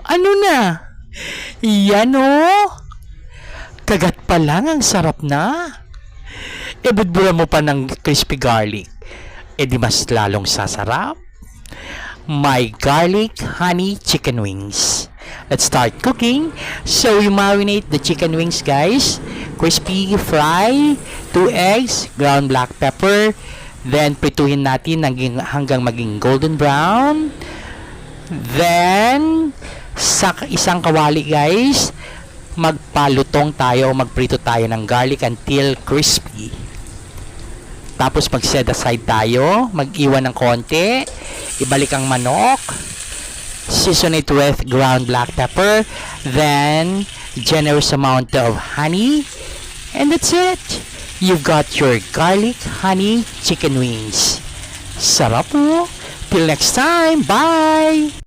Ano na? Yan Kagat pa lang ang sarap na. Ibudbura mo pa ng crispy garlic. E di mas lalong sasarap. My garlic honey chicken wings. Let's start cooking. So we marinate the chicken wings, guys. Crispy fry, 2 eggs, ground black pepper. Then prituhin natin hanggang maging golden brown. Then sa isang kawali, guys, magpalutong tayo o magprito tayo ng garlic until crispy. Tapos mag-set aside tayo, mag-iwan ng konti, ibalik ang manok, season it with ground black pepper, then generous amount of honey, and that's it. You've got your garlic honey chicken wings. Sarap po. Till next time. Bye!